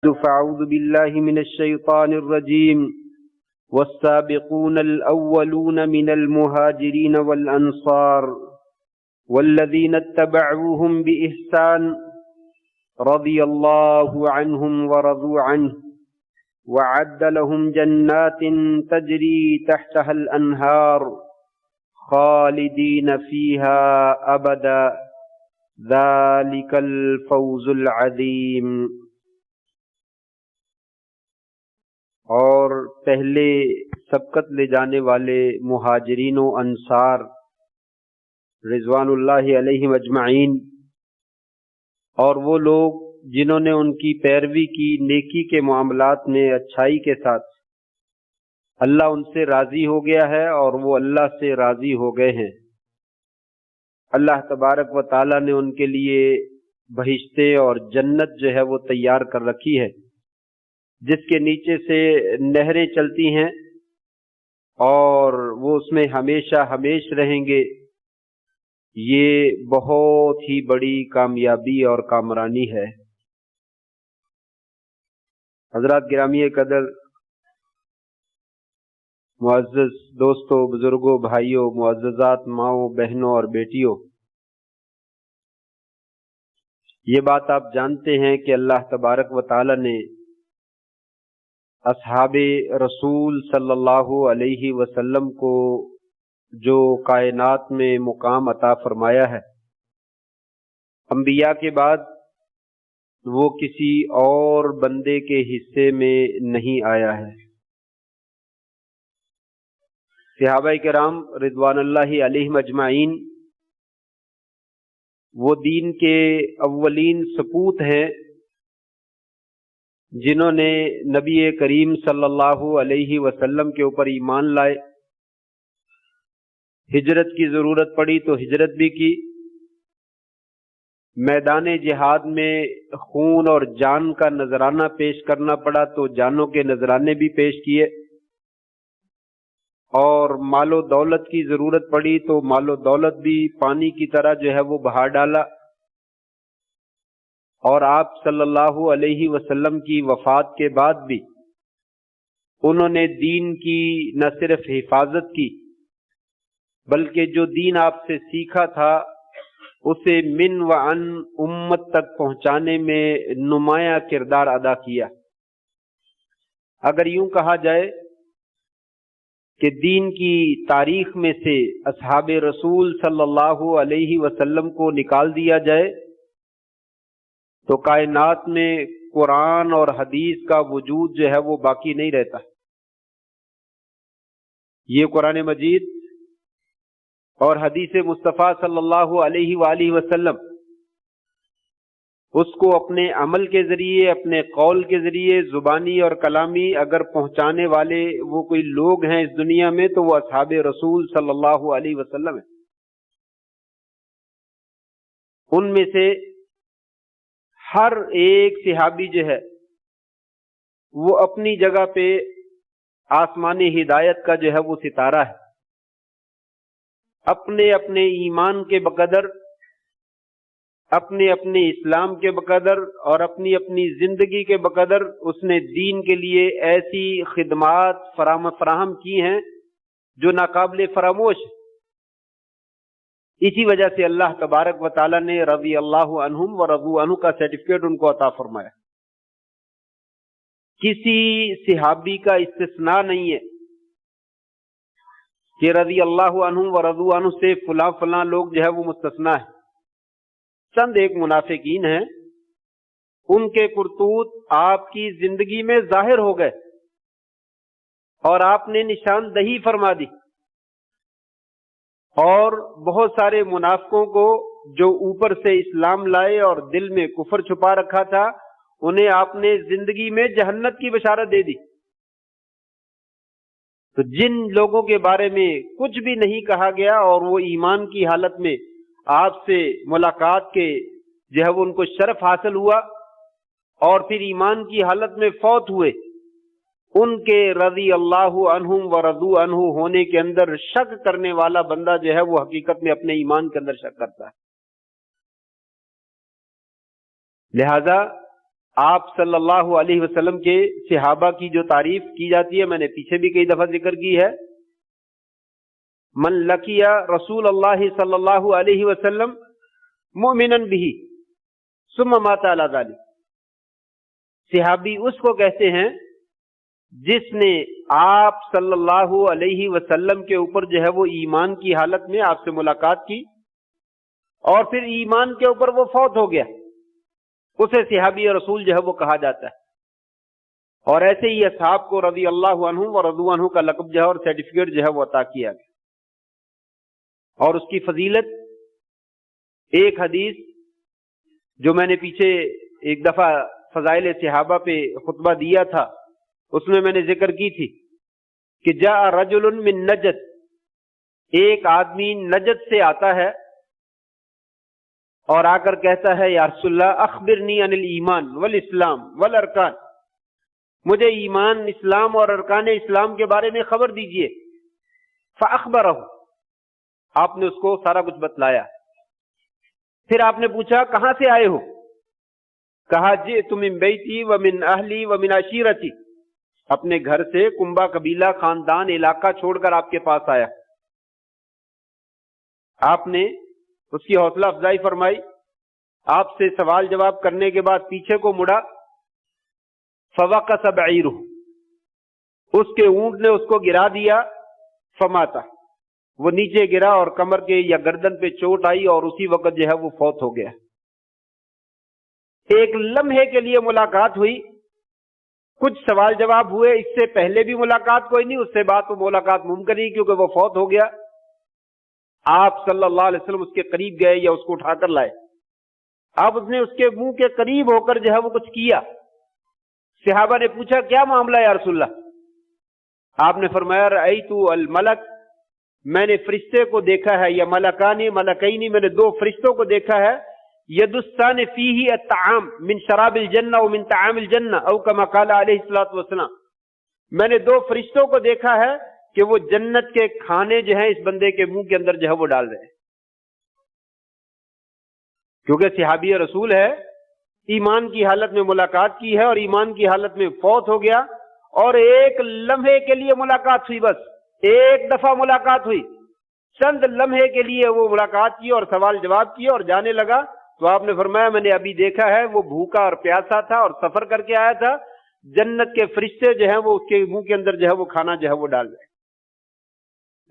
فأعوذ بالله من الشيطان الرجيم والسابقون الأولون من المهاجرين والأنصار والذين اتبعوهم بإحسان رضي الله عنهم ورضوا عنه وعد لهم جنات تجري تحتها الأنهار خالدين فيها أبدا ذلك الفوز العظيم۔ اور پہلے سبقت لے جانے والے مہاجرین و انصار رضوان اللہ علیہم اجمعین، اور وہ لوگ جنہوں نے ان کی پیروی کی نیکی کے معاملات میں اچھائی کے ساتھ، اللہ ان سے راضی ہو گیا ہے اور وہ اللہ سے راضی ہو گئے ہیں۔ اللہ تبارک و تعالی نے ان کے لیے بہشتیں اور جنت جو ہے وہ تیار کر رکھی ہے، جس کے نیچے سے نہریں چلتی ہیں اور وہ اس میں ہمیشہ ہمیش رہیں گے۔ یہ بہت ہی بڑی کامیابی اور کامرانی ہے۔ حضرات گرامی قدر، معزز دوستوں، بزرگوں، بھائیوں، معززات ماؤں، بہنوں اور بیٹیوں، یہ بات آپ جانتے ہیں کہ اللہ تبارک و تعالی نے اصحاب رسول صلی اللہ علیہ وسلم کو جو کائنات میں مقام عطا فرمایا ہے، انبیاء کے بعد وہ کسی اور بندے کے حصے میں نہیں آیا ہے۔ صحابہ کرام رضوان اللہ علیہم اجمعین وہ دین کے اولین سپوت ہیں جنہوں نے نبی کریم صلی اللہ علیہ وسلم کے اوپر ایمان لائے، ہجرت کی ضرورت پڑی تو ہجرت بھی کی، میدان جہاد میں خون اور جان کا نذرانہ پیش کرنا پڑا تو جانوں کے نذرانے بھی پیش کیے، اور مال و دولت کی ضرورت پڑی تو مال و دولت بھی پانی کی طرح جو ہے وہ بہا ڈالا، اور آپ صلی اللہ علیہ وسلم کی وفات کے بعد بھی انہوں نے دین کی نہ صرف حفاظت کی بلکہ جو دین آپ سے سیکھا تھا اسے من و عن امت تک پہنچانے میں نمایاں کردار ادا کیا۔ اگر یوں کہا جائے کہ دین کی تاریخ میں سے اصحاب رسول صلی اللہ علیہ وسلم کو نکال دیا جائے تو کائنات میں قرآن اور حدیث کا وجود جو ہے وہ باقی نہیں رہتا۔ یہ قرآن مجید اور حدیث مصطفیٰ صلی اللہ علیہ وآلہ وسلم اس کو اپنے عمل کے ذریعے، اپنے قول کے ذریعے، زبانی اور کلامی اگر پہنچانے والے وہ کوئی لوگ ہیں اس دنیا میں تو وہ اصحاب رسول صلی اللہ علیہ وسلم ہیں۔ ان میں سے ہر ایک صحابی جو ہے وہ اپنی جگہ پہ آسمانی ہدایت کا جو ہے وہ ستارہ ہے۔ اپنے اپنے ایمان کے بقدر، اپنے اپنے اسلام کے بقدر اور اپنی اپنی زندگی کے بقدر اس نے دین کے لیے ایسی خدمات فراہم کی ہیں جو ناقابل فراموش ہے۔ اسی وجہ سے اللہ تبارک و تعالی نے رضی اللہ عنہم و رضوا عنہ کا سرٹیفکیٹ ان کو عطا فرمایا۔ کسی صحابی کا استثناء نہیں ہے کہ رضی اللہ عنہم و رضوا عنہ سے فلاں فلاں لوگ جو ہے وہ مستثنیٰ ہیں۔ چند ایک منافقین ہیں، ان کے کرتوت آپ کی زندگی میں ظاہر ہو گئے اور آپ نے نشاندہی فرما دی، اور بہت سارے منافقوں کو جو اوپر سے اسلام لائے اور دل میں کفر چھپا رکھا تھا انہیں آپ نے زندگی میں جہنت کی بشارت دے دی۔ تو جن لوگوں کے بارے میں کچھ بھی نہیں کہا گیا اور وہ ایمان کی حالت میں آپ سے ملاقات کے جو ہے وہ ان کو شرف حاصل ہوا اور پھر ایمان کی حالت میں فوت ہوئے، ان کے رضی اللہ عنہم و رضوا عنہ ہونے کے اندر شک کرنے والا بندہ جو ہے وہ حقیقت میں اپنے ایمان کے اندر شک کرتا ہے۔ لہذا آپ صلی اللہ علیہ وسلم کے صحابہ کی جو تعریف کی جاتی ہے، میں نے پیچھے بھی کئی دفعہ ذکر کی ہے، من لقی رسول اللہ صلی اللہ علیہ وسلم مؤمنا بہ ثم مات علی ذلک، صحابی اس کو کہتے ہیں جس نے آپ صلی اللہ علیہ وسلم کے اوپر جو ہے وہ ایمان کی حالت میں آپ سے ملاقات کی اور پھر ایمان کے اوپر وہ فوت ہو گیا، اسے صحابی رسول جو ہے وہ کہا جاتا ہے۔ اور ایسے ہی اصحاب کو رضی اللہ عنہم و رضوا عنہ کا لقب جو ہے اور سرٹیفکیٹ جو ہے وہ عطا کیا گیا۔ اور اس کی فضیلت، ایک حدیث جو میں نے پیچھے ایک دفعہ فضائل صحابہ پہ خطبہ دیا تھا، اس میں نے ذکر کی تھی کہ جاء رجل من نجد، ایک آدمی نجد سے آتا ہے اور آ کر کہتا ہے یا رسول اللہ اخبرنی عن الایمان والاسلام والارکان، مجھے ایمان، اسلام اور ارکان اسلام کے بارے میں خبر دیجئے۔ فاخبرہ، آپ نے اس کو سارا کچھ بتلایا۔ پھر آپ نے پوچھا کہاں سے آئے ہو؟ کہا جئت من بیتی ومن اہلی ومن عشیرتی، اپنے گھر سے، کنبہ قبیلہ، خاندان، علاقہ چھوڑ کر آپ کے پاس آیا۔ آپ نے اس کی حوصلہ افزائی فرمائی، آپ سے سوال جواب کرنے کے بعد پیچھے کو مڑا، فوقص بعیرہ، اس کے اونٹ نے اس کو گرا دیا، فماتا، وہ نیچے گرا اور کمر کے یا گردن پہ چوٹ آئی اور اسی وقت جو ہے وہ فوت ہو گیا۔ ایک لمحے کے لیے ملاقات ہوئی، کچھ سوال جواب ہوئے، اس سے پہلے بھی ملاقات کوئی نہیں، اس سے بعد تو ملاقات ممکن ہی کیونکہ وہ فوت ہو گیا۔ آپ صلی اللہ علیہ وسلم اس کے قریب گئے یا اس کو اٹھا کر لائے، آپ اس نے اس کے منہ کے قریب ہو کر جو ہے وہ کچھ کیا۔ صحابہ نے پوچھا کیا معاملہ یا رسول اللہ؟ آپ نے فرمایا رأیت الملک، میں نے فرشتے کو دیکھا ہے، یا ملکانی ملکینی، میں نے دو فرشتوں کو دیکھا ہے، یدستان فیہ الطعام من شراب الجنہ ومن طعام الجنہ او کما قال علیہ الصلوۃ والسلام، میں نے دو فرشتوں کو دیکھا ہے کہ وہ جنت کے کھانے جو ہیں اس بندے کے منہ کے اندر جو ہے وہ ڈال رہے ہیں۔ کیونکہ صحابی رسول ہے، ایمان کی حالت میں ملاقات کی ہے اور ایمان کی حالت میں فوت ہو گیا، اور ایک لمحے کے لیے ملاقات ہوئی، بس ایک دفعہ ملاقات ہوئی، چند لمحے کے لیے وہ ملاقات کی اور سوال جواب کیے اور جانے لگا۔ تو آپ نے فرمایا میں نے ابھی دیکھا ہے وہ بھوکا اور پیاسا تھا اور سفر کر کے آیا تھا، جنت کے فرشتے جو ہیں وہ اس کے منہ کے اندر جو ہے وہ کھانا جو ہے وہ ڈال رہے۔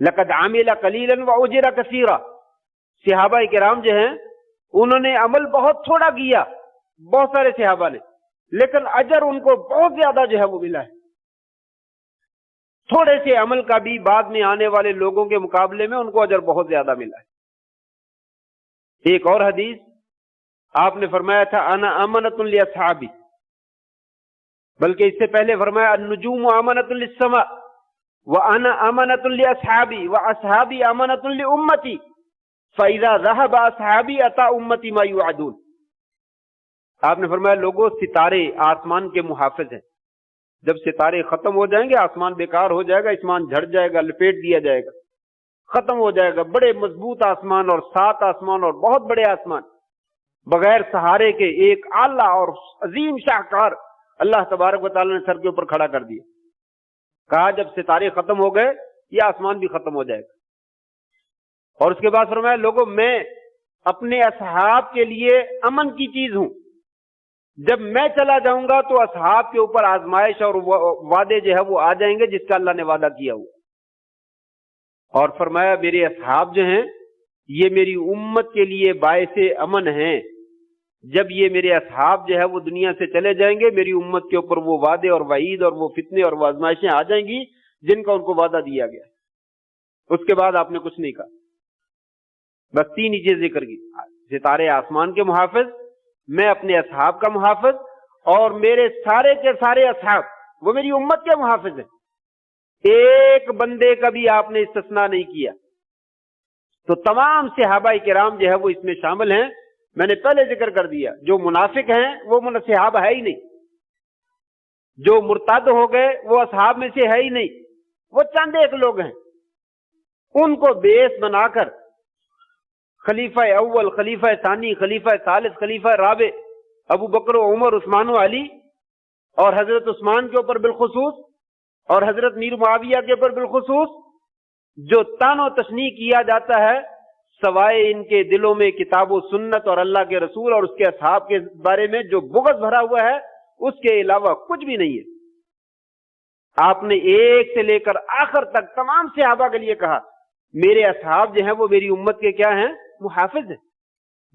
لقد عمل قلیلا واجر کثیرا، صحابہ کرام جو ہیں انہوں نے عمل بہت تھوڑا کیا، بہت سارے صحابہ نے، لیکن اجر ان کو بہت زیادہ جو ہے وہ ملا ہے۔ تھوڑے سے عمل کا بھی بعد میں آنے والے لوگوں کے مقابلے میں ان کو اجر بہت زیادہ ملا ہے۔ ایک اور حدیث آپ نے فرمایا تھا انا امنۃ لاصحابی، بلکہ اس سے پہلے فرمایا النجوم امنۃ للسماء وانا امنۃ لاصحابی واصحابی امنۃ لامتی فاذا ذهب اصحابی اتى امتی ما يوعدون۔ آپ نے فرمایا لوگوں، ستارے آسمان کے محافظ ہیں، جب ستارے ختم ہو جائیں گے آسمان بیکار ہو جائے گا، آسمان جھڑ جائے گا، لپیٹ دیا جائے گا، ختم ہو جائے گا۔ بڑے مضبوط آسمان اور 7 آسمان اور بہت بڑے آسمان بغیر سہارے کے ایک اعلیٰ اور عظیم شاہکار اللہ تبارک و تعالی نے سر کے اوپر کھڑا کر دیا۔ کہا جب ستارے ختم ہو گئے یہ آسمان بھی ختم ہو جائے گا۔ اور اس کے بعد فرمایا لوگوں، میں اپنے اصحاب کے لیے امن کی چیز ہوں، جب میں چلا جاؤں گا تو اصحاب کے اوپر آزمائش اور وعدے جو ہے وہ آ جائیں گے جس کا اللہ نے وعدہ کیا ہوا۔ اور فرمایا میرے اصحاب جو ہیں یہ میری امت کے لیے باعث امن ہیں، جب یہ میرے اصحاب جو ہے وہ دنیا سے چلے جائیں گے میری امت کے اوپر وہ وعدے اور وعید اور وہ فتنے اور وہ آزمائشیں آ جائیں گی جن کا ان کو وعدہ دیا گیا۔ اس کے بعد آپ نے کچھ نہیں کہا، بس 3 ہی چیزیں ذکر کی، ستارے آسمان کے محافظ، میں اپنے اصحاب کا محافظ، اور میرے سارے کے سارے اصحاب وہ میری امت کے محافظ ہیں۔ ایک بندے کا بھی آپ نے استثناء نہیں کیا۔ تو تمام صحابہ کرام جو ہے وہ اس میں شامل ہیں۔ میں نے پہلے ذکر کر دیا جو منافق ہیں وہ صحابہ ہے ہی نہیں، جو مرتد ہو گئے وہ اصحاب میں سے ہے ہی نہیں، وہ چند ایک لوگ ہیں۔ ان کو بیس بنا کر خلیفہ اول، خلیفہ ثانی، خلیفہ ثالث، خلیفہ رابع ابو بکر و عمر عثمان و علی اور حضرت عثمان کے اوپر بالخصوص اور حضرت میر معاویہ کے اوپر بالخصوص جو طعن و تشنیع کیا جاتا ہے، سوائے ان کے دلوں میں کتاب و سنت اور اللہ کے رسول اور اس کے اصحاب کے بارے میں جو بغض بھرا ہوا ہے، اس کے علاوہ کچھ بھی نہیں ہے۔ آپ نے ایک سے لے کر آخر تک تمام صحابہ کے لیے کہا میرے اصحاب جو ہیں وہ میری امت کے کیا ہیں؟ محافظ ہیں۔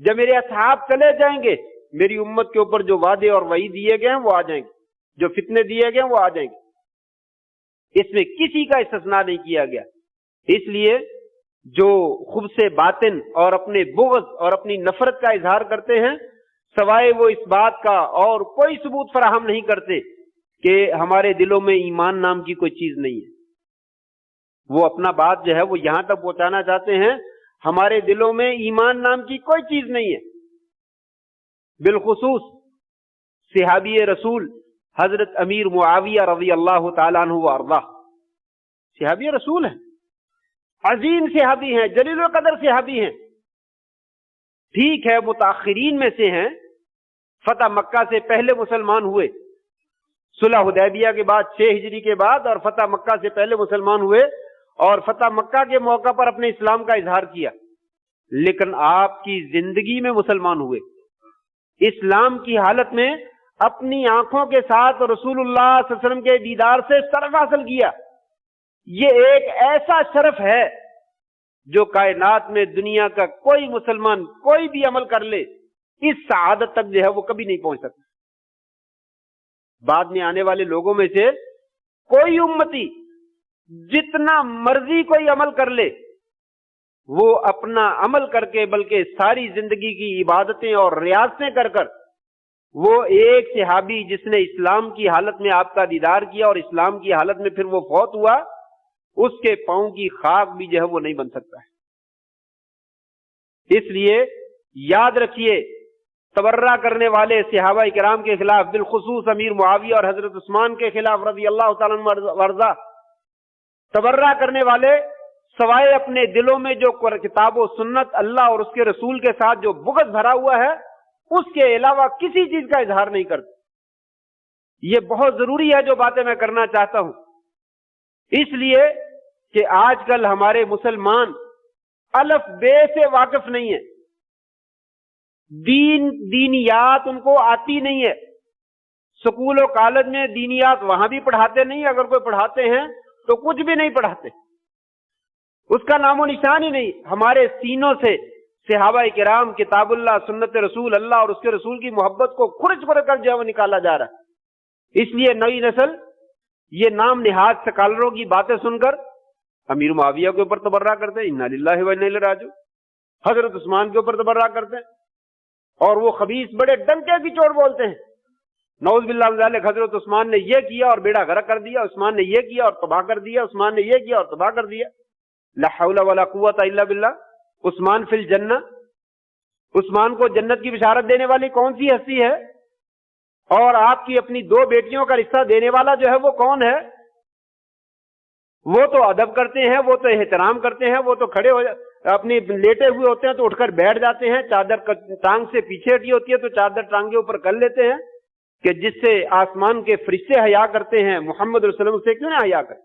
جب میرے اصحاب چلے جائیں گے، میری امت کے اوپر جو وعدے اور وعید دیے گئے ہیں وہ آ جائیں گے، جو فتنے دیے گئے ہیں وہ آ جائیں گے۔ اس میں کسی کا استثناء نہیں کیا گیا۔ اس لیے جو خود سے باطن اور اپنے بغض اور اپنی نفرت کا اظہار کرتے ہیں، سوائے وہ اس بات کا اور کوئی ثبوت فراہم نہیں کرتے کہ ہمارے دلوں میں ایمان نام کی کوئی چیز نہیں ہے۔ وہ اپنا بات جو ہے وہ یہاں تک پہنچانا چاہتے ہیں ہمارے دلوں میں ایمان نام کی کوئی چیز نہیں ہے۔ بالخصوص صحابی رسول حضرت امیر معاویہ رضی اللہ تعالیٰ عنہ وارضاہ صحابی رسول ہیں، عظیم صحابی ہیں، جلیل القدر صحابی ہیں۔ ٹھیک ہے متاخرین میں سے ہیں، فتح مکہ سے پہلے مسلمان ہوئے، صلح حدیبیہ کے بعد 6 ہجری کے بعد، اور فتح مکہ سے پہلے مسلمان ہوئے اور فتح مکہ کے موقع پر اپنے اسلام کا اظہار کیا، لیکن آپ کی زندگی میں مسلمان ہوئے، اسلام کی حالت میں اپنی آنکھوں کے ساتھ رسول اللہ صلی اللہ علیہ وسلم کے دیدار سے شرف حاصل کیا۔ یہ ایک ایسا شرف ہے جو کائنات میں دنیا کا کوئی مسلمان کوئی بھی عمل کر لے اس سعادت تک جو ہے وہ کبھی نہیں پہنچ سکتا۔ بعد میں آنے والے لوگوں میں سے کوئی امتی جتنا مرضی کوئی عمل کر لے، وہ اپنا عمل کر کے بلکہ ساری زندگی کی عبادتیں اور ریاضتیں کر کر وہ ایک صحابی جس نے اسلام کی حالت میں آپ کا دیدار کیا اور اسلام کی حالت میں پھر وہ فوت ہوا، اس کے پاؤں کی خاک بھی جو ہے وہ نہیں بن سکتا ہے۔ اس لیے یاد رکھیے تبرہ کرنے والے صحابہ کرام کے خلاف، بالخصوص امیر معاویہ اور حضرت عثمان کے خلاف رضی اللہ تعالیٰ عنہ وارضاہ، تبرہ کرنے والے سوائے اپنے دلوں میں جو کتاب و سنت اللہ اور اس کے رسول کے ساتھ جو بغض بھرا ہوا ہے اس کے علاوہ کسی چیز کا اظہار نہیں کرتے۔ یہ بہت ضروری ہے جو باتیں میں کرنا چاہتا ہوں، اس لیے کہ آج کل ہمارے مسلمان الف بے سے واقف نہیں ہیں، دینیات ان کو آتی نہیں ہے، سکول و کالج میں دینیات وہاں بھی پڑھاتے نہیں، اگر کوئی پڑھاتے ہیں تو کچھ بھی نہیں پڑھاتے، اس کا نام و نشان ہی نہیں۔ ہمارے سینوں سے صحابہ کرام، کتاب اللہ، سنت رسول اللہ اور اس کے رسول کی محبت کو خرچ کر جو ہے وہ نکالا جا رہا ہے۔ اس لیے نئی نسل یہ نام نہاد سکالروں کی باتیں سن کر امیر معاویہ کے اوپر تبرہ کرتے ہیں، انا للہ و انا الیہ راجعون، حضرت عثمان کے اوپر تبرہ کرتے ہیں، اور وہ خبیث بڑے ڈنکے کی چوٹ بولتے ہیں، نعوذ باللہ من ذالک، حضرت عثمان نے یہ کیا اور بیڑا غرق کر دیا، عثمان نے یہ کیا اور تباہ کر دیا، عثمان نے یہ کیا اور تباہ کر دیا، لا حول ولا قوت الا باللہ، عثمان فی الجنہ، عثمان کو جنت کی بشارت دینے والی کون سی ہستی ہے؟ اور آپ کی اپنی 2 بیٹیوں کا رشتہ دینے والا جو ہے وہ کون ہے؟ وہ تو ادب کرتے ہیں، وہ تو احترام کرتے ہیں، وہ تو کھڑے ہو اپنی لیٹے ہوئے ہوتے ہیں تو اٹھ کر بیٹھ جاتے ہیں، چادر ٹانگ سے پیچھے ہٹی ہوتی ہے تو چادر ٹانگ کے اوپر کر لیتے ہیں کہ جس سے آسمان کے فرشتے حیا کرتے ہیں، محمد رسول اللہ سے کیوں نہ حیا کریں؟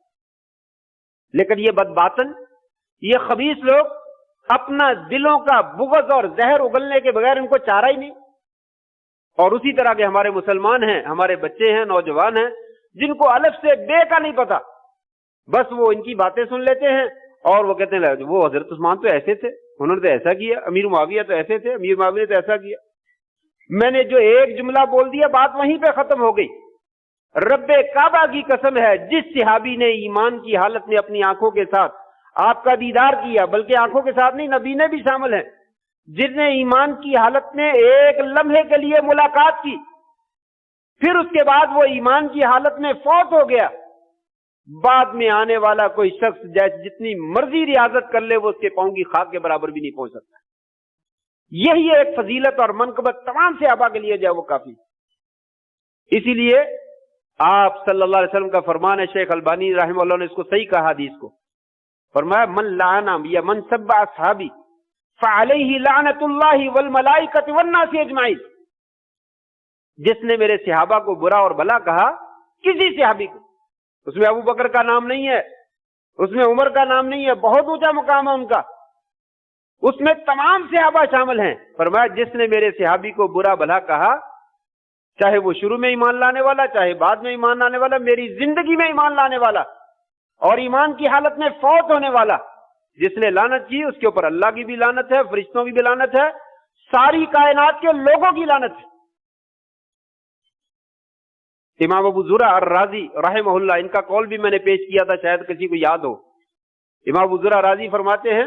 لیکن یہ بدباطن، یہ خبیث لوگ اپنا دلوں کا بغض اور زہر اگلنے کے بغیر ان کو چارہ ہی نہیں۔ اور اسی طرح کے ہمارے مسلمان ہیں، ہمارے بچے ہیں، نوجوان ہیں، جن کو الف سے بے کا نہیں پتا، بس وہ ان کی باتیں سن لیتے ہیں اور وہ کہتے ہیں وہ حضرت عثمان تو ایسے تھے، انہوں نے تو ایسا کیا، امیر معاویہ تو ایسے تھے، امیر معاویہ نے تو ایسا کیا۔ میں نے جو ایک جملہ بول دیا بات وہیں پہ ختم ہو گئی۔ رب کعبہ کی قسم ہے، جس صحابی نے ایمان کی حالت میں اپنی آنکھوں کے ساتھ آپ کا دیدار کیا، بلکہ آنکھوں کے ساتھ نہیں، نبی نے بھی شامل ہیں، جس نے ایمان کی حالت میں ایک لمحے کے لیے ملاقات کی، پھر اس کے بعد وہ ایمان کی حالت میں فوت ہو گیا، بعد میں آنے والا کوئی شخص جتنی مرضی ریاضت کر لے وہ اس کے پاؤں کی خاک کے برابر بھی نہیں پہنچ سکتا۔ یہی ایک فضیلت اور منقبت تمام صحابہ کے لیے جو ہے وہ کافی۔ اسی لیے آپ صلی اللہ علیہ وسلم کا فرمان ہے، شیخ البانی رحمہ اللہ نے اس کو صحیح کہا حدیث کو، فرمایا من لعن یا من سب اصحابی فعلیہ لعنت اللہ والملائکۃ والناس اجمعین۔ جس نے میرے صحابہ کو برا اور بھلا کہا، کسی صحابی کو، اس میں ابو بکر کا نام نہیں ہے، اس میں عمر کا نام نہیں ہے، بہت اونچا مقام ہے ان کا، اس میں تمام صحابہ شامل ہیں۔ فرمایا جس نے میرے صحابی کو برا بھلا کہا، چاہے وہ شروع میں ایمان لانے والا، چاہے بعد میں ایمان لانے والا، میری زندگی میں ایمان لانے والا اور ایمان کی حالت میں فوت ہونے والا، جس نے لعنت کی اس کے اوپر اللہ کی بھی لعنت ہے، فرشتوں کی بھی لعنت ہے، ساری کائنات کے لوگوں کی لعنت ہے۔ امام ابو زرع الرازی رحمہ اللہ، ان کا قول بھی میں نے پیش کیا تھا، شاید کسی کو یاد ہو۔ امام ابو زرع الرازی فرماتے ہیں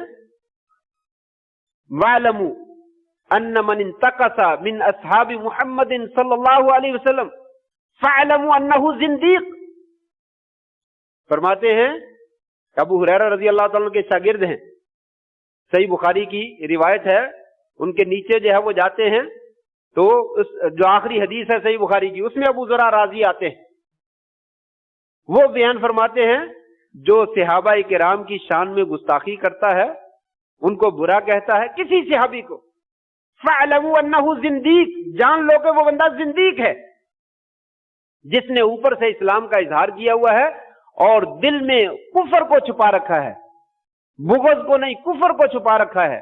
وَاعْلَمُوا أَنَّ مَنِ انتقص من اصحاب محمد صلی اللہ علیہ وسلم فَاعْلَمُوا أَنَّهُ زندیق۔ فرماتے ہیں ابو ہریرہ رضی اللہ تعالیٰ کے شاگرد ہیں، صحیح بخاری کی روایت ہے، ان کے نیچے جو ہے وہ جاتے ہیں تو جو آخری حدیث ہے صحیح بخاری کی، اس میں ابو زرع راضی آتے ہیں، وہ بیان فرماتے ہیں جو صحابہ کرام کی شان میں گستاخی کرتا ہے، ان کو برا کہتا ہے، کسی صحابی کو، فَاعْلَمُوا أَنَّهُ زِندِيق، جان لو کہ وہ بندہ زندیق ہے، جس نے اوپر سے اسلام کا اظہار کیا ہوا ہے اور دل میں کفر کو چھپا رکھا ہے، بغض کو نہیں، کفر کو چھپا رکھا ہے،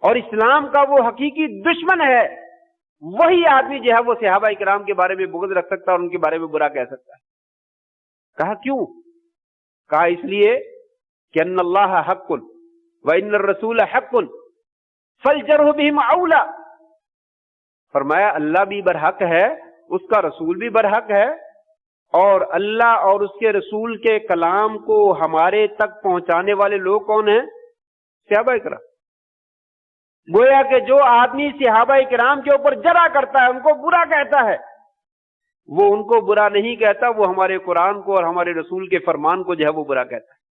اور اسلام کا وہ حقیقی دشمن ہے، وہی آدمی جو ہے وہ صحابہ کرام کے بارے میں بغض رکھ سکتا ہے اور ان کے بارے میں برا کہہ سکتا ہے۔ کہا کیوں؟ کہا اس لیے کہ ان اللہ حق وان الرسول حق فالجرح بہم اولا۔ فرمایا اللہ بھی برحق ہے، اس کا رسول بھی برحق ہے، اور اللہ اور اس کے رسول کے کلام کو ہمارے تک پہنچانے والے لوگ کون ہیں؟ صحابہ کرام۔ گویا کہ جو آدمی صحابہ کرام کے اوپر جرح کرتا ہے، ان کو برا کہتا ہے، وہ ان کو برا نہیں کہتا، وہ ہمارے قرآن کو اور ہمارے رسول کے فرمان کو جو ہے وہ برا کہتا ہے۔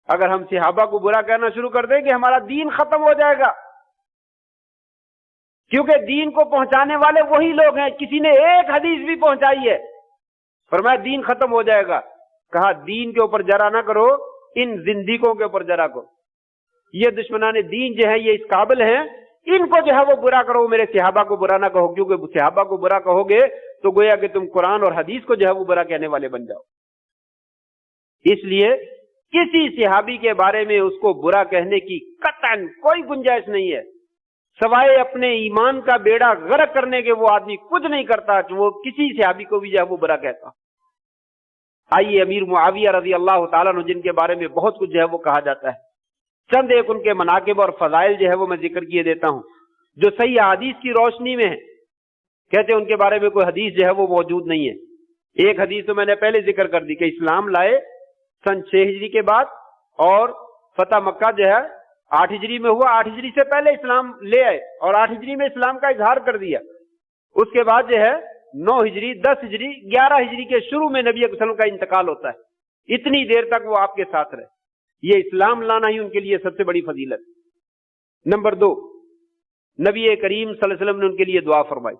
اگر ہم صحابہ کو برا کہنا شروع کر دیں کہ ہمارا دین ختم ہو جائے گا، کیونکہ دین کو پہنچانے والے وہی لوگ ہیں، کسی نے ایک حدیث بھی پہنچائی ہے، فرمایا دین ختم ہو جائے گا۔ کہا دین کے اوپر جرح نہ کرو، ان زندگیوں کے اوپر جرح کرو، یہ دشمنان دین جو ہے یہ اس قابل ہیں، ان کو جو ہے وہ برا کرو، میرے صحابہ کو برا نہ کہو، کیونکہ صحابہ کو برا کہو گے تو گویا کہ تم قرآن اور حدیث کو جو ہے وہ برا کہنے والے بن جاؤ۔ اس لیے کسی صحابی کے بارے میں اس کو برا کہنے کی قطعاً کوئی گنجائش نہیں ہے، سوائے اپنے ایمان کا بیڑا غرق کرنے کے وہ آدمی کچھ نہیں کرتا کہ وہ کسی صحابی کو بھی جو ہے وہ برا کہتا۔ آئیے امیر معاویہ رضی اللہ تعالیٰ عنہ، جن کے بارے میں بہت کچھ جو ہے وہ کہا جاتا ہے، چند ایک ان کے مناقب اور فضائل جو ہے وہ میں ذکر کیے دیتا ہوں، جو صحیح حدیث کی روشنی میں ہے۔ کہتے ہیں ان کے بارے میں کوئی حدیث جو ہے وہ موجود نہیں ہے۔ ایک حدیث تو میں نے پہلے ذکر کر دی کہ اسلام لائے سن 6 ہجری کے بعد، اور فتح مکہ جو ہے 8 ہجری میں ہوا، 8 ہجری سے پہلے اسلام لے آئے اور 8 ہجری میں اسلام کا اظہار کر دیا۔ اس کے بعد جو ہے 9 ہجری، 10 ہجری، 11 ہجری کے شروع میں نبی صلی اللہ علیہ وسلم کا انتقال ہوتا ہے، اتنی دیر تک وہ آپ کے ساتھ رہے۔ یہ اسلام لانا ہی ان کے لیے سب سے بڑی فضیلت۔ نمبر 2، نبی کریم صلی اللہ علیہ وسلم نے ان کے لیے دعا فرمائی۔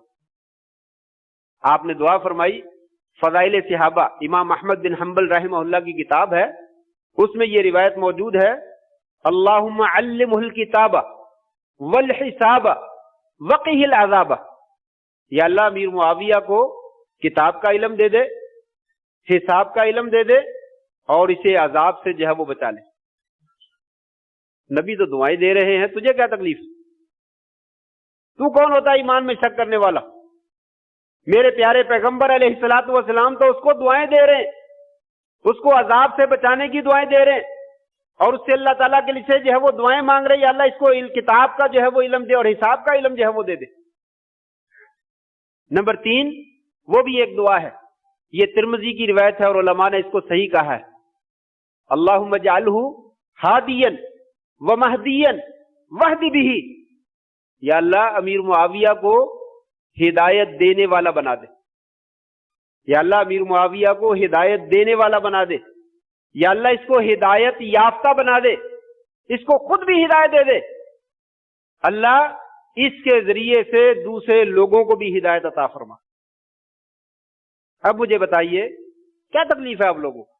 آپ نے دعا فرمائی، فضائل صحابہ، امام احمد بن حنبل رحمہ اللہ کی کتاب ہے، اس میں یہ روایت موجود ہے، اللہم علمہ الکتاب والحساب وقہ العذاب۔ یا اللہ امیر معاویہ کو کتاب کا علم دے دے، حساب کا علم دے دے، اور اسے عذاب سے جو ہے وہ بچا لے۔ نبی تو دعائیں دے رہے ہیں، تجھے کیا تکلیف؟ تو کون ہوتا ہے ایمان میں شک کرنے والا؟ میرے پیارے پیغمبر علیہ الصلوۃ والسلام تو اس کو دعائیں دے رہے ہیں، اس کو عذاب سے بچانے کی دعائیں دے رہے ہیں، اور اس سے اللہ تعالیٰ کے لیے جو ہے وہ دعائیں مانگ رہے ہیں، اللہ اس کو کتاب کا جو ہے وہ علم دے اور حساب کا علم جو ہے وہ دے دے۔ نمبر 3، وہ بھی ایک دعا ہے، یہ ترمذی کی روایت ہے اور علماء نے اس کو صحیح کہا ہے، اللہم اجعلہ ہادیا ومہدیا واہد بہ۔ یا اللہ امیر معاویہ کو ہدایت دینے والا بنا دے، یا اللہ امیر معاویہ کو ہدایت دینے والا بنا دے، یا اللہ اس کو ہدایت یافتہ بنا دے، اس کو خود بھی ہدایت دے دے، اللہ اس کے ذریعے سے دوسرے لوگوں کو بھی ہدایت عطا فرما۔ اب مجھے بتائیے کیا تکلیف ہے آپ لوگوں کو؟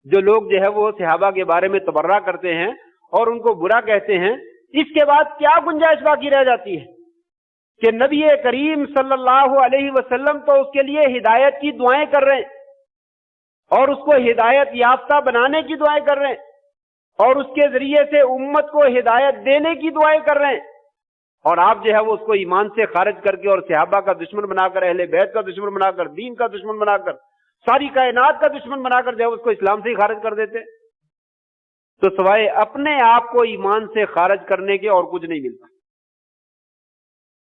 جو لوگ جو ہے وہ صحابہ کے بارے میں تبرہ کرتے ہیں اور ان کو برا کہتے ہیں، اس کے بعد کیا گنجائش باقی رہ جاتی ہے؟ کہ نبی کریم صلی اللہ علیہ وسلم تو اس کے لیے ہدایت کی دعائیں کر رہے ہیں اور اس کو ہدایت یافتہ بنانے کی دعائیں کر رہے ہیں اور اس کے ذریعے سے امت کو ہدایت دینے کی دعائیں کر رہے ہیں، اور آپ جو ہے وہ اس کو ایمان سے خارج کر کے اور صحابہ کا دشمن بنا کر، اہل بیت کا دشمن بنا کر، دین کا دشمن بنا کر، ساری کائنات کا دشمن بنا کر جو ہے اس کو اسلام سے ہی خارج کر دیتے، تو سوائے اپنے آپ کو ایمان سے خارج کرنے کے اور کچھ نہیں ملتا۔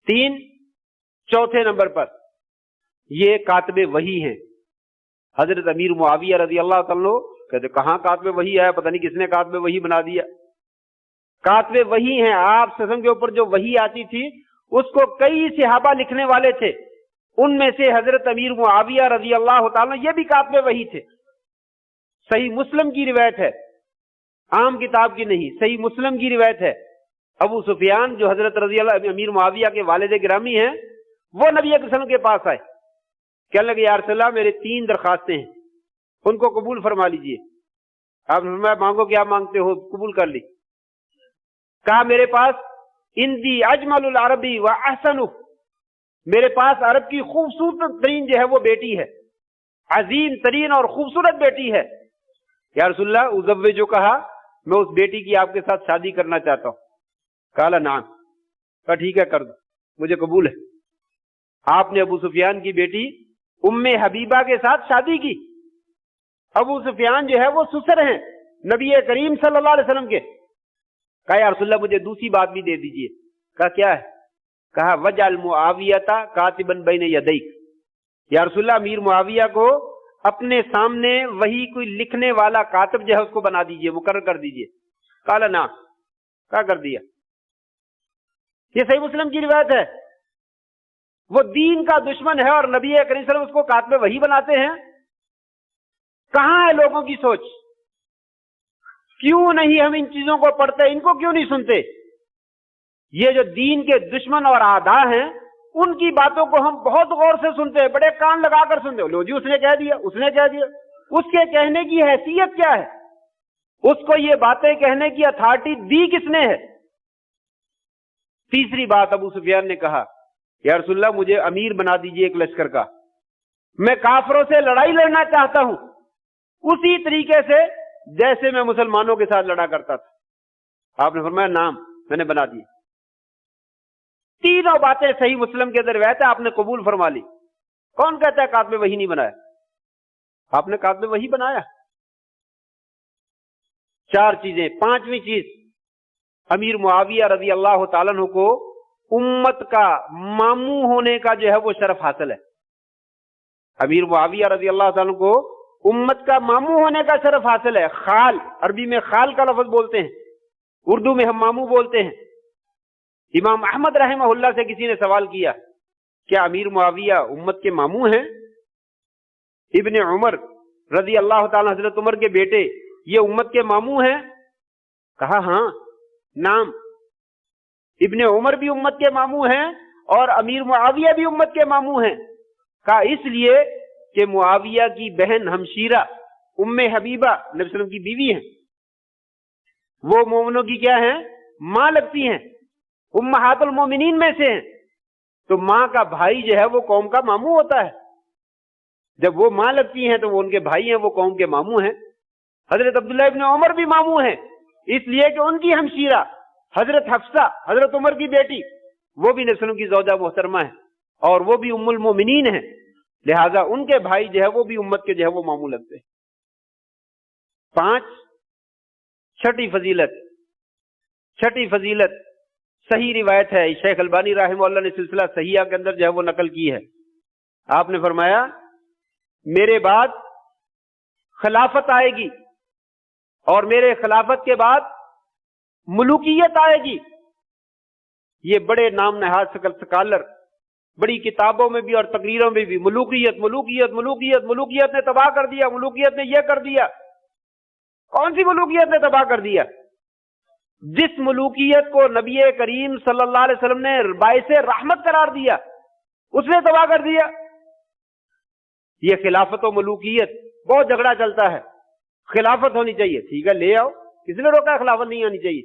تین، چوتھے نمبر پر یہ کاتب وحی ہیں۔ حضرت امیر معاویہ رضی اللہ تعالیٰ کہتے کہاں کاتب وحی ہے، پتہ نہیں کس نے کاتب وحی بنا دیا۔ کاتب وحی ہیں، آپ صلی اللہ علیہ وسلم کے اوپر جو وحی آتی تھی اس کو کئی صحابہ لکھنے والے تھے، ان میں سے حضرت امیر معاویہ رضی اللہ تعالیٰ یہ بھی کاتب وحی تھے۔ صحیح مسلم کی روایت ہے، عام کتاب کی نہیں، صحیح مسلم کی روایت ہے، ابو سفیان جو حضرت رضی اللہ امیر معاویہ کے والد گرامی ہیں وہ نبی صلی اللہ علیہ وسلم کے پاس آئے، کہنے لگے یا رسول اللہ میرے 3 درخواستیں ہیں، ان کو قبول فرما لیجئے۔ آپ نے فرمایا مانگو، کیا مانگتے ہو؟ قبول کر لی۔ کہا میرے پاس اندی اجمل العربی و احسن، میرے پاس عرب کی خوبصورت ترین جو ہے وہ بیٹی ہے، عظیم ترین اور خوبصورت بیٹی ہے۔ یا رسول اللہ ازوجو، جو کہا میں اس بیٹی کی آپ کے ساتھ شادی کرنا چاہتا ہوں۔ کہا نعم، کہا ٹھیک ہے کر دو، مجھے قبول ہے۔ آپ نے ابو سفیان کی بیٹی ام حبیبہ کے ساتھ شادی کی۔ ابو سفیان جو ہے وہ سسر ہیں نبی کریم صلی اللہ علیہ وسلم کے۔ کہا یا رسول اللہ مجھے دوسری بات بھی دے دیجئے۔ کہا کیا ہے؟ کہا وجعل معاویہ کاتبا بین یدیک، یا رسول اللہ امیر معاویہ کو اپنے سامنے وہی کوئی لکھنے والا کاتب جو ہے اس کو بنا دیجئے، مقرر کر دیجئے۔ قال نعم، کیا کر دیا۔ یہ صحیح مسلم کی روایت ہے۔ وہ دین کا دشمن ہے اور نبی کریم صلی اللہ علیہ وسلم اس کو کاتب وحی بناتے ہیں۔ کہاں ہے لوگوں کی سوچ؟ کیوں نہیں ہم ان چیزوں کو پڑھتے، ان کو کیوں نہیں سنتے؟ یہ جو دین کے دشمن اور اعداء ہیں ان کی باتوں کو ہم بہت غور سے سنتے ہیں، بڑے کان لگا کر سنتے ہیں۔ لو جی اس نے کہہ دیا، اس نے کہہ دیا، اس کے کہنے کی حیثیت کیا ہے؟ اس کو یہ باتیں کہنے کی اتھارٹی دی کس نے ہے؟ تیسری بات ابو سفیان نے کہا یا رسول اللہ مجھے امیر بنا دیجئے ایک لشکر کا، میں کافروں سے لڑائی لڑنا چاہتا ہوں اسی طریقے سے جیسے میں مسلمانوں کے ساتھ لڑا کرتا تھا۔ آپ نے فرمایا نام، میں نے بنا دیا۔ تینوں باتیں صحیح مسلم کے اندر روایت ہے، آپ نے قبول فرما لی۔ کون کہتا ہے کاتب وحی نہیں بنایا؟ آپ نے کاتب وحی بنایا۔ 4 چیزیں۔ 5ویں چیز، امیر معاویہ رضی اللہ تعالیٰ عنہ کو امت کا ماموں ہونے کا جو ہے وہ شرف حاصل ہے۔ امیر معاویہ رضی اللہ تعالیٰ عنہ کو امت کا ماموں ہونے کا شرف حاصل ہے۔ خال، عربی میں خال کا لفظ بولتے ہیں، اردو میں ہم ماموں بولتے ہیں۔ امام احمد رحمہ اللہ سے کسی نے سوال کیا کیا امیر معاویہ امت کے ماموں ہیں؟ ابن عمر رضی اللہ تعالیٰ حضرت عمر کے بیٹے یہ امت کے ماموں ہیں؟ کہا ہاں نام، ابن عمر بھی امت کے ماموں ہیں اور امیر معاویہ بھی امت کے ماموں ہیں۔ کہا اس لیے کہ معاویہ کی بہن ہمشیرہ ام حبیبہ نبی صلی اللہ علیہ وسلم کی بیوی ہیں، وہ مومنوں کی کیا ہیں؟ ماں لگتی ہیں، امہات المومنین میں سے ہیں، تو ماں کا بھائی جو ہے وہ قوم کا ماموں ہوتا ہے۔ جب وہ ماں لگتی ہیں تو وہ ان کے بھائی ہیں، وہ قوم کے ماموں ہیں۔ حضرت عبداللہ ابن عمر بھی ماموں ہیں، اس لیے کہ ان کی ہمشیرہ حضرت حفصہ حضرت عمر کی بیٹی وہ بھی نبی صلی اللہ علیہ وسلم کی زوجہ محترمہ ہے اور وہ بھی ام المومنین ہیں، لہذا ان کے بھائی جو ہے وہ بھی امت کے جو ہے وہ ماموں لگتے ہیں۔ 5، چھٹی فضیلت صحیح روایت ہے، شیخ البانی رحمہ اللہ نے سلسلہ صحیحہ کے اندر جو ہے وہ نقل کی ہے۔ آپ نے فرمایا میرے بعد خلافت آئے گی اور میرے خلافت کے بعد ملوکیت آئے گی۔ یہ بڑے نام نہاد سکالر بڑی کتابوں میں بھی اور تقریروں میں بھی ملوکیت ملوکیت ملوکیت ملوکیت نے تباہ کر دیا، ملوکیت نے یہ کر دیا۔ کون سی ملوکیت نے تباہ کر دیا؟ جس ملوکیت کو نبی کریم صلی اللہ علیہ وسلم نے باعث رحمت قرار دیا اس نے تباہ کر دیا۔ یہ خلافت و ملوکیت بہت جھگڑا چلتا ہے، خلافت ہونی چاہیے، ٹھیک ہے لے آؤ، کس نے روکا ہے خلافت نہیں آنی چاہیے؟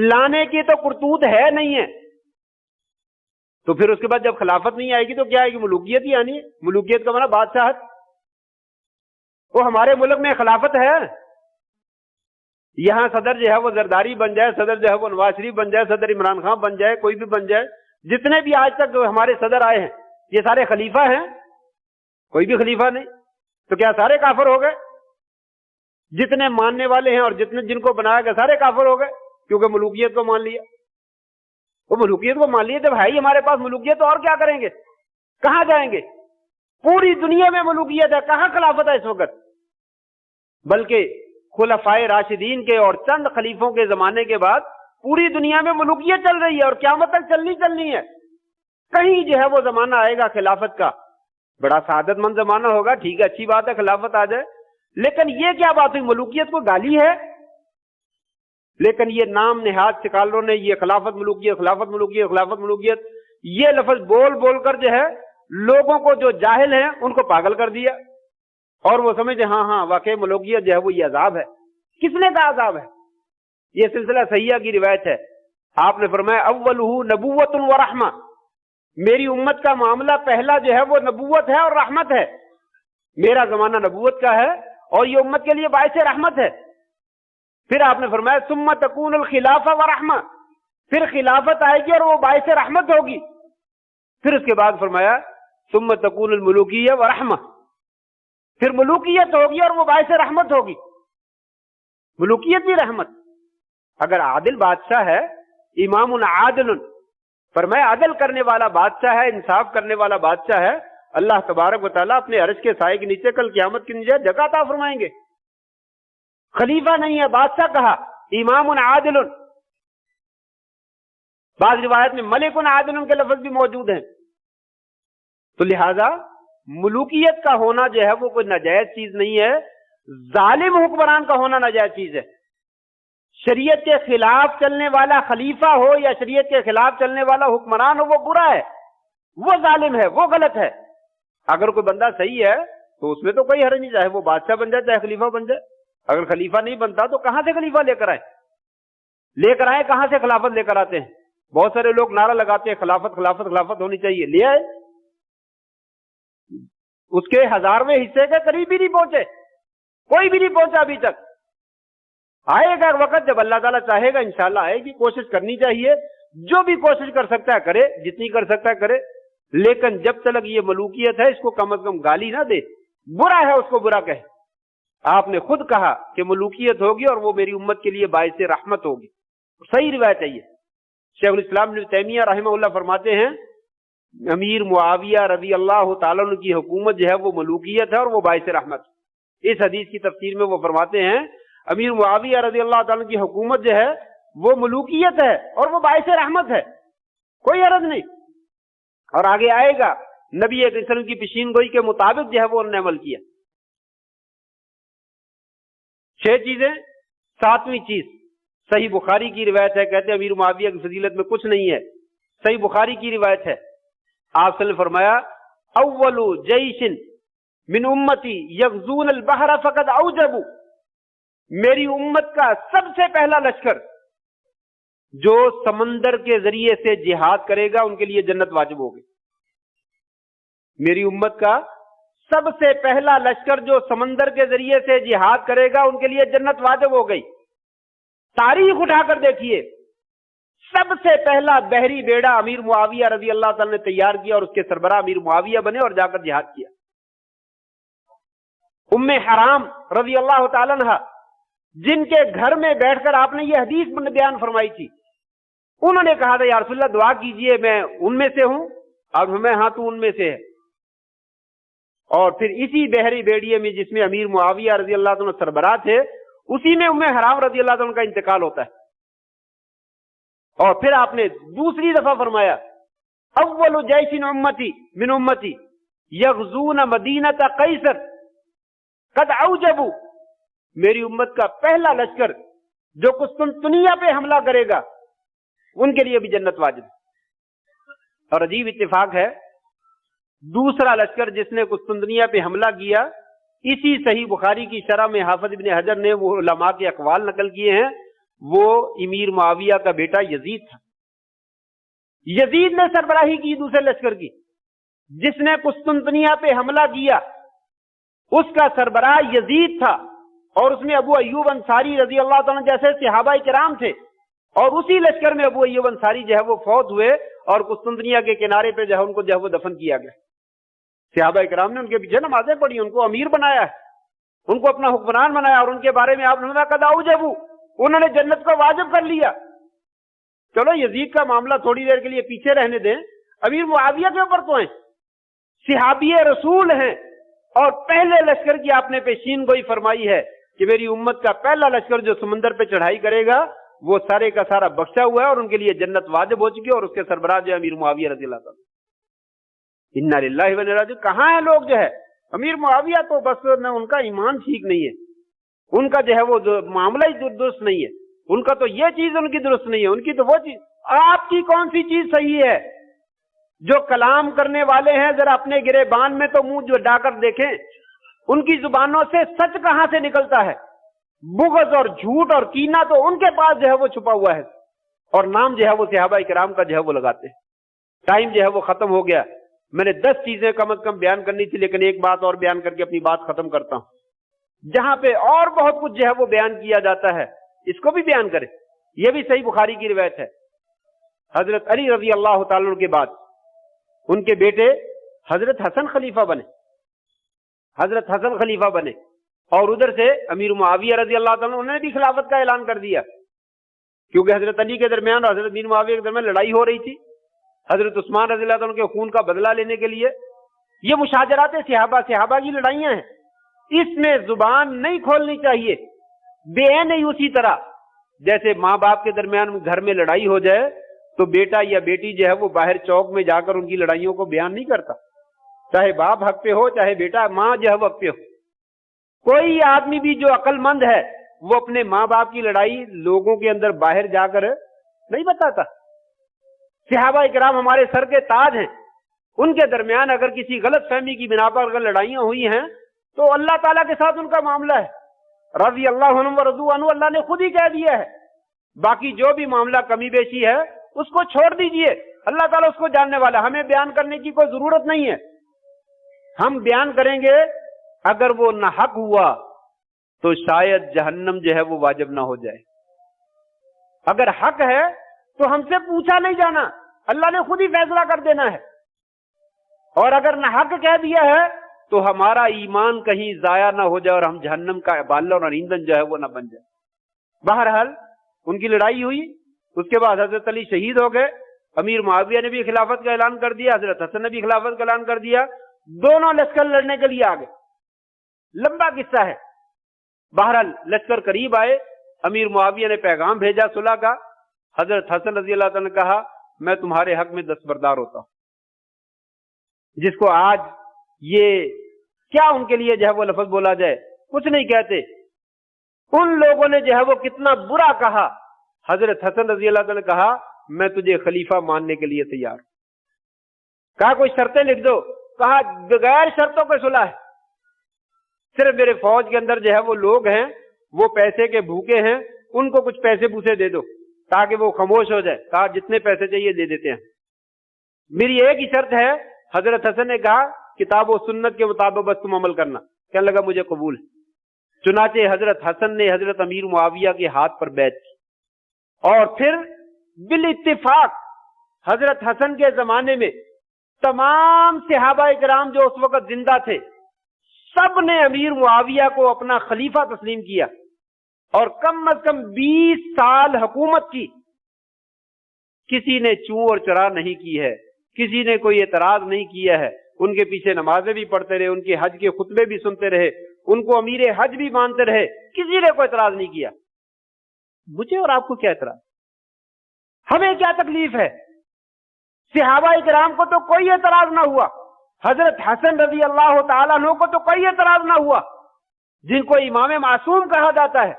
لانے کی تو کرتوت ہے نہیں ہے۔ تو پھر اس کے بعد جب خلافت نہیں آئے گی تو کیا آئے گی؟ ملوکیت ہی آنی ہے. ملوکیت کا معنی بادشاہت. وہ ہمارے ملک میں خلافت ہے. یہاں صدر جو ہے وہ زرداری بن جائے، صدر جو ہے وہ نواز شریف بن جائے، صدر عمران خان بن جائے، کوئی بھی بن جائے، جتنے بھی آج تک ہمارے صدر آئے ہیں یہ سارے خلیفہ ہیں؟ کوئی بھی خلیفہ نہیں. تو کیا سارے کافر ہو گئے؟ جتنے ماننے والے ہیں اور جتنے جن کو بنایا گیا سارے کافر ہو گئے کیونکہ ملوکیت کو مان لیا. وہ ملوکیت کو مان لیے جب ہے ہی ہمارے پاس ملوکیت، تو اور کیا کریں گے؟ کہاں جائیں گے؟ پوری دنیا میں ملوکیت ہے، کہاں خلافت ہے اس وقت؟ بلکہ خلفائے راشدین کے اور چند خلیفوں کے زمانے کے بعد پوری دنیا میں ملوکیت چل رہی ہے اور قیامت تک چلنی ہے. کہیں جو ہے وہ زمانہ آئے گا خلافت کا، بڑا سعادت مند زمانہ ہوگا، ٹھیک ہے اچھی بات ہے خلافت آ جائے، لیکن یہ کیا بات ہوئی؟ ملوکیت کو گالی ہے. لیکن یہ نام نہاد سکالروں نے یہ خلافت ملوکیت، خلافت ملوکیت، خلافت ملوکیت، یہ لفظ بول بول کر جو ہے لوگوں کو جو جاہل ہیں ان کو پاگل کر دیا، اور وہ سمجھے ہاں واقعی ملوکیت جو ہے وہ یہ عذاب ہے. کس نے کہا عذاب ہے؟ یہ سلسلہ صحیحہ کی روایت ہے. آپ نے فرمایا اولہ نبوت و رحمہ، میری امت کا معاملہ پہلا جو ہے وہ نبوت ہے اور رحمت ہے. میرا زمانہ نبوت کا ہے اور یہ امت کے لیے باعث رحمت ہے. پھر آپ نے فرمایا ثم تکون الخلافہ و رحمہ، پھر خلافت آئے گی اور وہ باعث رحمت ہوگی. پھر اس کے بعد فرمایا ثم تکون الملوکیہ و رحمہ، پھر ملوکیت ہوگی اور وہ باعث رحمت ہوگی. ملوکیت بھی رحمت. اگر عادل بادشاہ ہے، امام عادل، فرمایا عدل کرنے والا بادشاہ ہے، انصاف کرنے والا بادشاہ ہے، اللہ تبارک و تعالیٰ اپنے عرش کے سائے کے نیچے کل قیامت کے نیچے جگہ عطا فرمائیں گے. خلیفہ نہیں ہے، بادشاہ کہا، امام عادل. بعض روایت میں ملک عادل کے لفظ بھی موجود ہیں. تو لہذا ملوکیت کا ہونا جو ہے وہ کوئی ناجائز چیز نہیں ہے. ظالم حکمران کا ہونا ناجائز چیز ہے. شریعت کے خلاف چلنے والا خلیفہ ہو یا شریعت کے خلاف چلنے والا حکمران ہو، وہ برا ہے، وہ ظالم ہے، وہ غلط ہے. اگر کوئی بندہ صحیح ہے تو اس میں تو کوئی حرج نہیں، چاہے وہ بادشاہ بن جائے چاہے خلیفہ بن جائے. اگر خلیفہ نہیں بنتا تو کہاں سے خلیفہ لے کر آئے کہاں سے خلافت لے کر آتے ہیں؟ بہت سارے لوگ نعرہ لگاتے ہیں خلافت خلافت خلافت ہونی چاہیے، لے آئے، اس کے 1000ویں حصے کے قریب بھی نہیں پہنچے، کوئی بھی نہیں پہنچا ابھی تک. آئے گا وقت جب اللہ تعالیٰ چاہے گا انشاءاللہ آئے گی. کوشش کرنی چاہیے، جو بھی کوشش کر سکتا ہے کرے، جتنی کر سکتا ہے کرے، لیکن جب تک یہ ملوکیت ہے اس کو کم از کم گالی نہ دے. برا ہے اس کو برا کہے. آپ نے خود کہا کہ ملوکیت ہوگی اور وہ میری امت کے لیے باعث رحمت ہوگی. صحیح روایت ہے یہ. شیخ الاسلام ابن تیمیہ رحمہ اللہ فرماتے ہیں امیر معاویہ رضی اللہ تعالیٰ عنہ کی حکومت جو ہے وہ ملوکیت ہے اور وہ باعث رحمت. اس حدیث کی تفسیر میں وہ فرماتے ہیں امیر معاویہ رضی اللہ تعالیٰ عنہ کی حکومت جو ہے وہ ملوکیت ہے اور وہ باعث رحمت ہے، کوئی عرض نہیں. اور آگے آئے گا نبی صلی اللہ علیہ وسلم کی پیشین گوئی کے مطابق جو ہے وہ انہوں نے عمل کیا. 6 چیزیں. 7ویں چیز صحیح بخاری کی روایت ہے، کہتے ہیں امیر معاویہ کی فضیلت میں کچھ نہیں ہے، صحیح بخاری کی روایت ہے. آپ صلی اللہ علیہ وسلم نے فرمایا اول جیش من امتی یغزون البحر فقد اوجبوا، میری امت کا سب سے پہلا لشکر جو سمندر کے ذریعے سے جہاد کرے گا ان کے لیے جنت واجب ہوگی. میری امت کا سب سے پہلا لشکر جو سمندر کے ذریعے سے جہاد کرے گا ان کے لیے جنت واجب ہو گئی. تاریخ اٹھا کر دیکھیے، سب سے پہلا بحری بیڑا امیر معاویہ رضی اللہ تعالی نے تیار کیا اور اس کے سربراہ امیر معاویہ بنے اور جا کر جہاد کیا. ام حرام رضی اللہ تعالی عنہ جن کے گھر میں بیٹھ کر آپ نے یہ حدیث بیان فرمائی تھی، انہوں نے کہا تھا یا رسول اللہ دعا کیجئے میں ان میں سے ہوں، اور میں ہاں تو ان میں سے ہے. اور پھر اسی بحری بیڑیے میں جس میں امیر معاویہ رضی اللہ عنہ سربراہ تھے، اسی میں ام حرام رضی اللہ عنہ کا انتقال ہوتا ہے. اور پھر آپ نے دوسری دفعہ فرمایا اول جیش امتی من امتی یغزون مدینہ قیصر قد اوجبوا، میری امت کا پہلا لشکر جو قسطنطنیہ پہ حملہ کرے گا ان کے لیے بھی جنت واجب. اور عجیب اتفاق ہے، دوسرا لشکر جس نے قسطنطنیہ پہ حملہ کیا، اسی صحیح بخاری کی شرح میں حافظ ابن حجر نے وہ علماء کے اقوال نقل کیے ہیں، وہ امیر معاویہ کا بیٹا یزید تھا. یزید نے سربراہی کی دوسرے لشکر کی، جس نے قسطنطنیہ پہ حملہ کیا اس کا سربراہ یزید تھا، اور اس میں ابو ایوب انصاری رضی اللہ تعالیٰ جیسے صحابہ کرام تھے، اور اسی لشکر میں ابو ایوب انصاری جو ہے وہ فوت ہوئے اور قسطنطنیہ کے کنارے پہ جو ہے ان کو جو ہے وہ دفن کیا گیا۔ صحابہ کرام نے ان کے پیچھے نمازیں پڑھی، ان کو امیر بنایا ہے، ان کو اپنا حکمران بنایا، اور ان کے بارے میں آپ نے کہا اوجبو، انہوں نے جنت کو واجب کر لیا۔ چلو یزید کا معاملہ تھوڑی دیر کے لیے پیچھے رہنے دیں، امیر معاویہ کے اوپر تو ہیں، صحابی رسول ہیں، اور پہلے لشکر کی آپ نے پیشین گوئی فرمائی ہے کہ میری امت کا پہلا لشکر جو سمندر پہ چڑھائی کرے گا وہ سارے کا سارا بخشا ہوا ہے، اور ان کے لیے جنت واجب ہو چکی ہے، اور اس کے سربراہ جو ہے امیر معاویہ رضی اللہ تعالیٰ۔ انا للہ و انا الیہ راجعون۔ کہاں ہیں لوگ جو ہے امیر معاویہ تو بس ان کا ایمان ٹھیک نہیں ہے، ان کا جو ہے وہ معاملہ ہی درست نہیں ہے، ان کا تو یہ چیز ان کی درست نہیں ہے، ان کی تو وہ چیز۔ آپ کی کون سی چیز صحیح ہے؟ جو کلام کرنے والے ہیں ذرا اپنے گریبان میں تو منہ جو ڈا کر دیکھیں، ان کی زبانوں سے سچ کہاں سے نکلتا ہے؟ بغض اور جھوٹ اور کینہ تو ان کے پاس جو ہے وہ چھپا ہوا ہے، اور نام جو ہے وہ صحابہ کرام کا جو ہے وہ لگاتے ہیں۔ ٹائم جو ہے وہ ختم ہو گیا، میں نے 10 چیزیں کم از کم بیان کرنی تھی، لیکن ایک بات اور بیان کر کے اپنی بات ختم کرتا ہوں۔ جہاں پہ اور بہت کچھ جو ہے وہ بیان کیا جاتا ہے اس کو بھی بیان کریں۔ یہ بھی صحیح بخاری کی روایت ہے، حضرت علی رضی اللہ تعالیٰ عنہ کے بعد ان کے بیٹے حضرت حسن خلیفہ بنے، حضرت حسن خلیفہ بنے، اور ادھر سے امیر معاویہ رضی اللہ تعالیٰ عنہ انہوں نے بھی خلافت کا اعلان کر دیا، کیونکہ حضرت علی کے درمیان اور حضرت امیر معاویہ کے درمیان لڑائی ہو رہی تھی، حضرت عثمان رضی اللہ عنہ کے خون کا بدلہ لینے کے لیے۔ یہ مشاجرات صحابہ کی لڑائیاں ہیں، اس میں زبان نہیں کھولنی چاہیے، بے نہیں اسی طرح جیسے ماں باپ کے درمیان گھر میں لڑائی ہو جائے تو بیٹا یا بیٹی جو ہے وہ باہر چوک میں جا کر ان کی لڑائیوں کو بیان نہیں کرتا، چاہے باپ حق پہ ہو چاہے بیٹا ماں جو ہے وہ حق پہ ہو۔ کوئی آدمی بھی جو عقل مند ہے وہ اپنے ماں باپ کی لڑائی لوگوں کے اندر باہر جا کر نہیں بتاتا۔ صحابہ کرام ہمارے سر کے تاج ہیں، ان کے درمیان اگر کسی غلط فہمی کی بنا پر اگر لڑائیاں ہوئی ہیں تو اللہ تعالیٰ کے ساتھ ان کا معاملہ ہے، رضی اللہ عنہ ورضوا عنہ، اللہ نے خود ہی کہہ دیا ہے۔ باقی جو بھی معاملہ کمی بیشی ہے اس کو چھوڑ دیجئے، اللہ تعالیٰ اس کو جاننے والا، ہمیں بیان کرنے کی کوئی ضرورت نہیں ہے۔ ہم بیان کریں گے اگر وہ ناحق ہوا تو شاید جہنم جو ہے وہ واجب نہ ہو جائے، اگر حق ہے تو ہم سے پوچھا نہیں جانا، اللہ نے خود ہی فیصلہ کر دینا ہے، اور اگر ناحق کہہ دیا ہے تو ہمارا ایمان کہیں ضائع نہ ہو جائے اور ہم جہنم کا بالر اور ایندھن جو ہے وہ نہ بن جائے۔ بہرحال ان کی لڑائی ہوئی، اس کے بعد حضرت علی شہید ہو گئے، امیر معاویہ نے بھی خلافت کا اعلان کر دیا، حضرت حسن نے بھی خلافت کا اعلان کر دیا، دونوں لشکر لڑنے کے لیے آگے۔ لمبا قصہ ہے۔ بہرحال لشکر قریب آئے، امیر معاویہ نے پیغام بھیجا صلح کا، حضرت حسن رضی اللہ تعالیٰ نے کہا میں تمہارے حق میں دستبردار ہوتا ہوں، جس کو آج یہ کیا ان کے لیے جو ہے وہ لفظ بولا جائے، کچھ نہیں کہتے۔ ان لوگوں نے جو ہے وہ کتنا برا کہا، حضرت حسن رضی اللہ تعالیٰ نے کہا میں تجھے خلیفہ ماننے کے لیے تیار ہوں۔ کہا کوئی شرطیں لکھ دو، کہا بغیر شرطوں کے صلح ہے، صرف میرے فوج کے اندر جو ہے وہ لوگ ہیں وہ پیسے کے بھوکے ہیں، ان کو کچھ پیسے پوسے دے دو تاکہ وہ خاموش ہو جائے۔ کہا جتنے پیسے چاہیے دے دیتے ہیں، میری ایک ہی شرط ہے۔ حضرت حسن نے کہا کتاب و سنت کے مطابق بس تم عمل کرنا۔ کہنے لگا مجھے قبول ہے۔ چنانچہ حضرت حسن نے حضرت امیر معاویہ کے ہاتھ پر بیعت کی، اور پھر بالاتفاق حضرت حسن کے زمانے میں تمام صحابہ کرام جو اس وقت زندہ تھے سب نے امیر معاویہ کو اپنا خلیفہ تسلیم کیا، اور کم از کم 20 سال حکومت کی۔ کسی نے چوں اور چرا نہیں کی ہے، کسی نے کوئی اعتراض نہیں کیا ہے، ان کے پیچھے نمازیں بھی پڑھتے رہے، ان کے حج کے خطبے بھی سنتے رہے، ان کو امیر حج بھی مانتے رہے، کسی نے کوئی اعتراض نہیں کیا۔ مجھے اور آپ کو کیا اعتراض؟ ہمیں کیا تکلیف ہے؟ صحابہ کرام کو تو کوئی اعتراض نہ ہوا، حضرت حسن رضی اللہ تعالیٰ عنہ کو تو کوئی اعتراض نہ ہوا، جن کو امام معصوم کہا جاتا ہے۔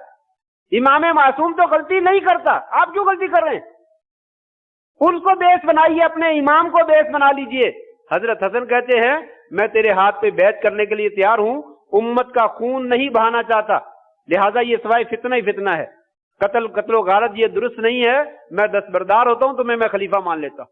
امام معصوم تو غلطی نہیں کرتا، آپ کیوں غلطی کر رہے ہیں؟ ان کو بیس بنائیے، اپنے امام کو بیس بنا لیجئے۔ حضرت حسن کہتے ہیں میں تیرے ہاتھ پہ بیعت کرنے کے لیے تیار ہوں، امت کا خون نہیں بہانا چاہتا، لہٰذا یہ سوائے فتنہ ہی فتنہ ہے، قتل و غارت یہ درست نہیں ہے، میں دستبردار ہوتا ہوں تمہیں میں خلیفہ مان لیتا ہوں۔